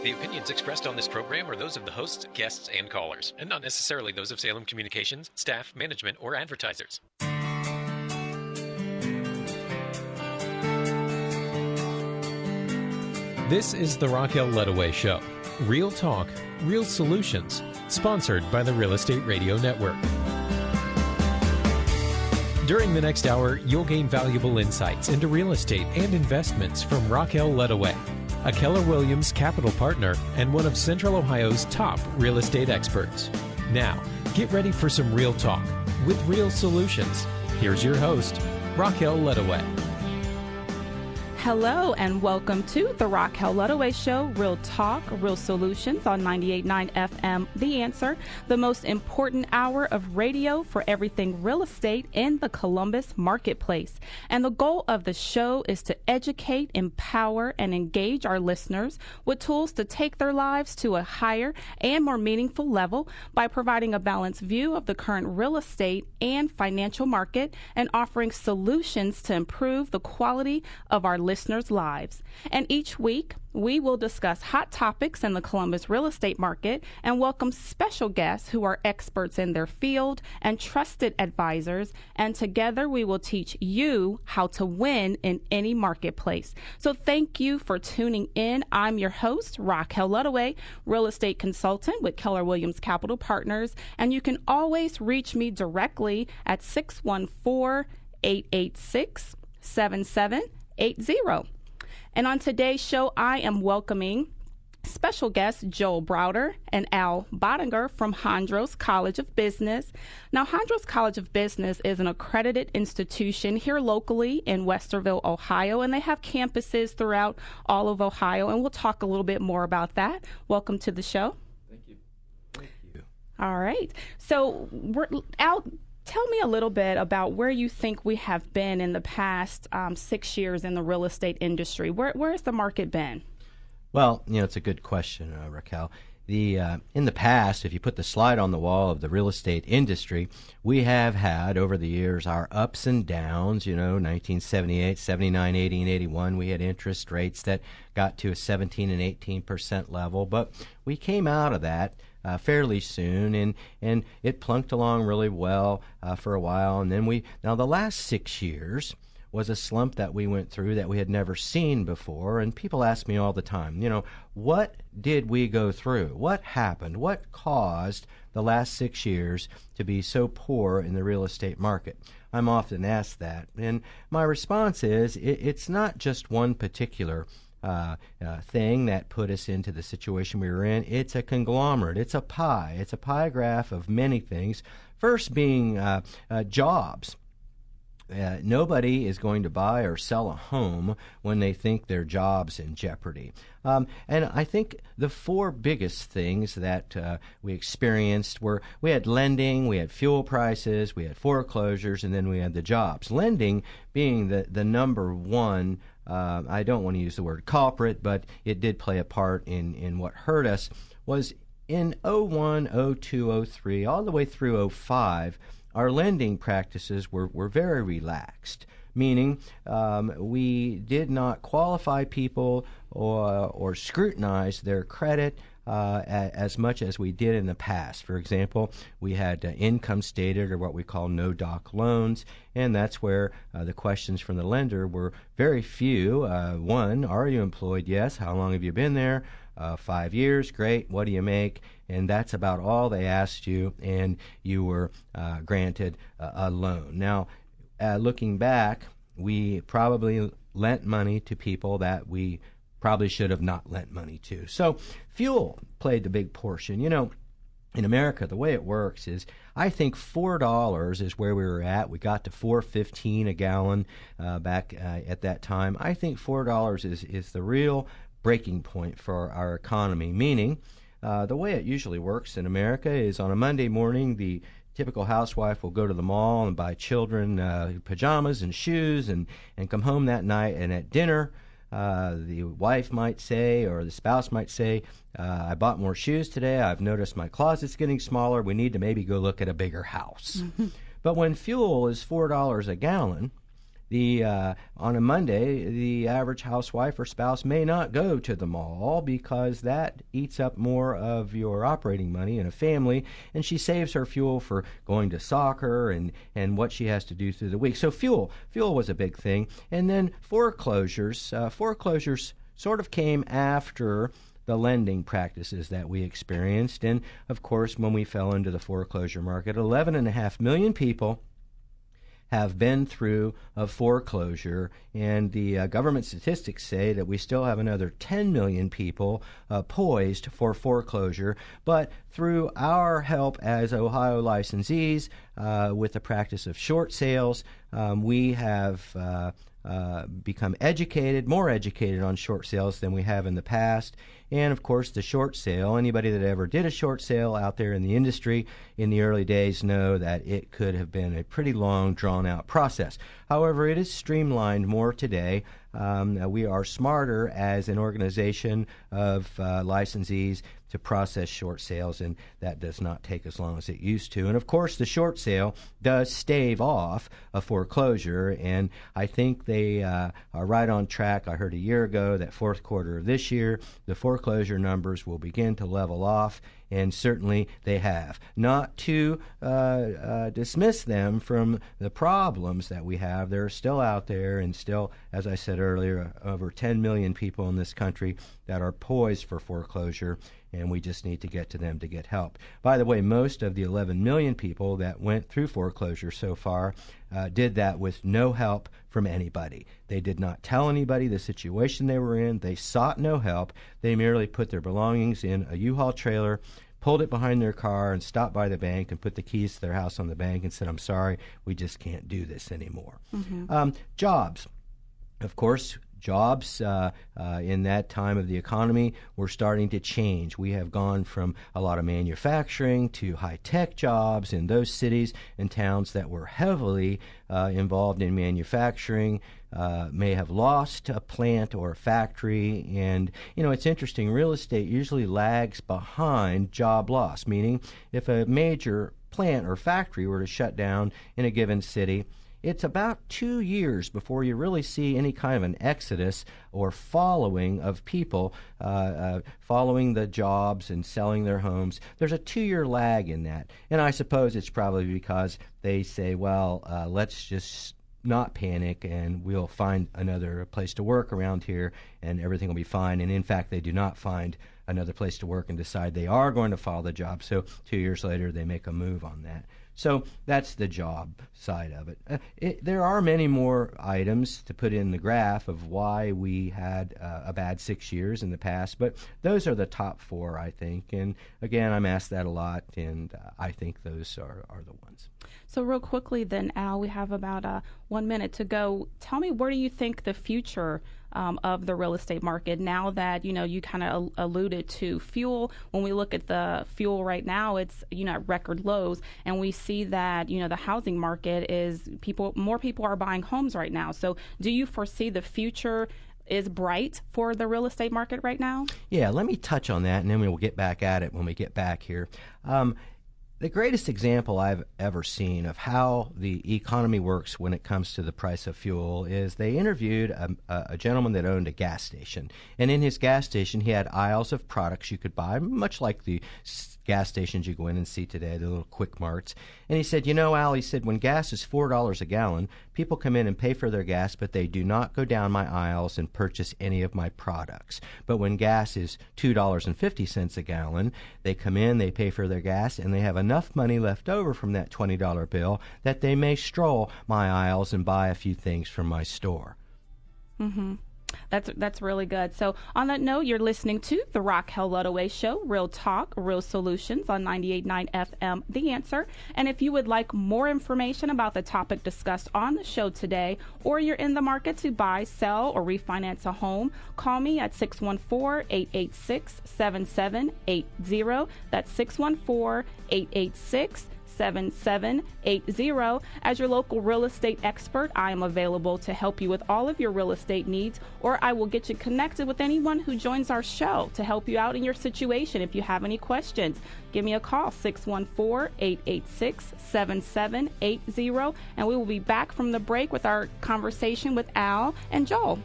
The opinions expressed on this program are those of the hosts, guests, and callers, and not necessarily those of Salem Communications, staff, management, or advertisers. This is the Racquel Ludaway Show. Real talk, real solutions. Sponsored by the Real Estate Radio Network. During the next hour, you'll gain valuable insights into real estate and investments from Racquel Ludaway, a Keller Williams Capital Partner and one of Central Ohio's top real estate experts. Now, get ready for some real talk with real solutions. Here's your host, Racquel Ludaway. Hello and welcome to the Racquel Ludaway Show, Real Talk, Real Solutions on 98.9 FM, The Answer, the most important hour of radio for everything real estate in the Columbus marketplace. And the goal of the show is to educate, empower, and engage our listeners with tools to take their lives to a higher and more meaningful level by providing a balanced view of the current real estate and financial market and offering solutions to improve the quality of our listeners' lives. And each week, we will discuss hot topics in the Columbus real estate market and welcome special guests who are experts in their field and trusted advisors. And together, we will teach you how to win in any marketplace. So thank you for tuning in. I'm your host, Racquel Ludaway, real estate consultant with Keller Williams Capital Partners. And you can always reach me directly at 614-886-7780. And on today's show, I am welcoming special guests Joel Browder and Al Boddinger from Hondros College of Business. Now, Hondros College of Business is an accredited institution here locally in Westerville, Ohio, and they have campuses throughout all of Ohio, and we'll talk a little bit more about that. Welcome to the show. Thank you. Thank you. All right. So, Al, tell me a little bit about where you think we have been in the past 6 years in the real estate industry. Where has the market been? Well, it's a good question, Racquel. In the past, if you put the slide on the wall of the real estate industry, we have had over the years our ups and downs. 1978, 79, 80, and 81, we had interest rates that got to a 17 and 18% level, but we came out of that fairly soon, and it plunked along really well for a while. And then now the last 6 years was a slump that we went through that we had never seen before. And people ask me all the time, what did we go through? What happened? What caused the last 6 years to be so poor in the real estate market? I'm often asked that. And my response is it's not just one particular thing that put us into the situation we were in. It's a conglomerate. It's a pie. It's a pie graph of many things. First being jobs. Nobody is going to buy or sell a home when they think their job's in jeopardy. And I think the four biggest things that we experienced were we had lending, we had fuel prices, we had foreclosures, and then we had the jobs. Lending being the number one, I don't want to use the word culprit, but it did play a part in what hurt us, was in 01, 02, 03, all the way through 05, our lending practices were very relaxed, meaning we did not qualify people or scrutinize their credit as much as we did in the past. For example, we had income stated, or what we call no-doc loans, and that's where the questions from the lender were very few. One, are you employed? Yes. How long have you been there? 5 years. Great. What do you make? And that's about all they asked you, and you were granted a loan. Now, looking back, we probably lent money to people that we probably should have not lent money to. So fuel played the big portion. In America, the way it works is I think $4 is where we were at. We got to $4.15 a gallon back at that time. I think $4 is the real breaking point for our economy, meaning the way it usually works in America is on a Monday morning, the typical housewife will go to the mall and buy children pajamas and shoes and come home that night, and at dinner, the wife might say, or the spouse might say, I bought more shoes today. I've noticed my closet's getting smaller. We need to maybe go look at a bigger house. But when fuel is $4 a gallon, On a Monday, the average housewife or spouse may not go to the mall because that eats up more of your operating money in a family, and she saves her fuel for going to soccer and what she has to do through the week. So fuel was a big thing. And then foreclosures sort of came after the lending practices that we experienced. And, of course, when we fell into the foreclosure market, 11.5 million people have been through a foreclosure, and the government statistics say that we still have another 10 million people poised for foreclosure. But through our help as Ohio licensees with the practice of short sales, we have become more educated on short sales than we have in the past. And, of course, the short sale, anybody that ever did a short sale out there in the industry in the early days know that it could have been a pretty long, drawn-out process. However, it is streamlined more today. We are smarter as an organization of licensees to process short sales, and that does not take as long as it used to. And, of course, the short sale does stave off a foreclosure, and I think they are right on track. I heard a year ago that fourth quarter of this year, the foreclosure numbers will begin to level off, and certainly they have. Not to dismiss them from the problems that we have. They're still out there, and still, as I said earlier, over 10 million people in this country that are poised for foreclosure, and we just need to get to them to get help. By the way, most of the 11 million people that went through foreclosure so far did that with no help from anybody. They did not tell anybody the situation they were in. They sought no help. They merely put their belongings in a U-Haul trailer, pulled it behind their car, and stopped by the bank and put the keys to their house on the bank and said, "I'm sorry, we just can't do this anymore." Mm-hmm. Jobs. Of course, jobs in that time of the economy were starting to change. We have gone from a lot of manufacturing to high-tech jobs in those cities and towns that were heavily involved in manufacturing, may have lost a plant or a factory. And, it's interesting. Real estate usually lags behind job loss, meaning if a major plant or factory were to shut down in a given city, it's about 2 years before you really see any kind of an exodus or following of people following the jobs and selling their homes. There's a 2-year lag in that. And I suppose it's probably because they say, well, let's just not panic and we'll find another place to work around here and everything will be fine. And in fact, they do not find another place to work and decide they are going to follow the job. So 2 years later, they make a move on that. So that's the job side of it. There are many more items to put in the graph of why we had a bad 6 years in the past, but those are the top 4, I think. And again, I'm asked that a lot, and I think those are the ones. So real quickly then, Al, we have about 1 minute to go. Tell me, where do you think the future of the real estate market, now that, you kind of alluded to fuel? When we look at the fuel right now, it's, at record lows, and we see that, the housing market is more people are buying homes right now. So do you foresee the future is bright for the real estate market right now? Yeah, let me touch on that, and then we'll get back at it when we get back here. The greatest example I've ever seen of how the economy works when it comes to the price of fuel is they interviewed a gentleman that owned a gas station. And in his gas station, he had aisles of products you could buy, much like the gas stations you go in and see today, the little quick marts. And he said, Al, he said, when gas is $4 a gallon, people come in and pay for their gas, but they do not go down my aisles and purchase any of my products. But when gas is $2.50 a gallon, they come in, they pay for their gas, and they have enough money left over from that $20 bill that they may stroll my aisles and buy a few things from my store. Mm-hmm. That's really good. So on that note, you're listening to the Racquel Ludaway Show, Real Talk, Real Solutions on 98.9 FM, The Answer. And if you would like more information about the topic discussed on the show today, or you're in the market to buy, sell, or refinance a home, call me at 614-886-7780. That's 614-886-7780. 617-886-7780. As your local real estate expert, I am available to help you with all of your real estate needs, or I will get you connected with anyone who joins our show to help you out in your situation. If you have any questions, give me a call, 614-886-7780, and we will be back from the break with our conversation with Al and Joel.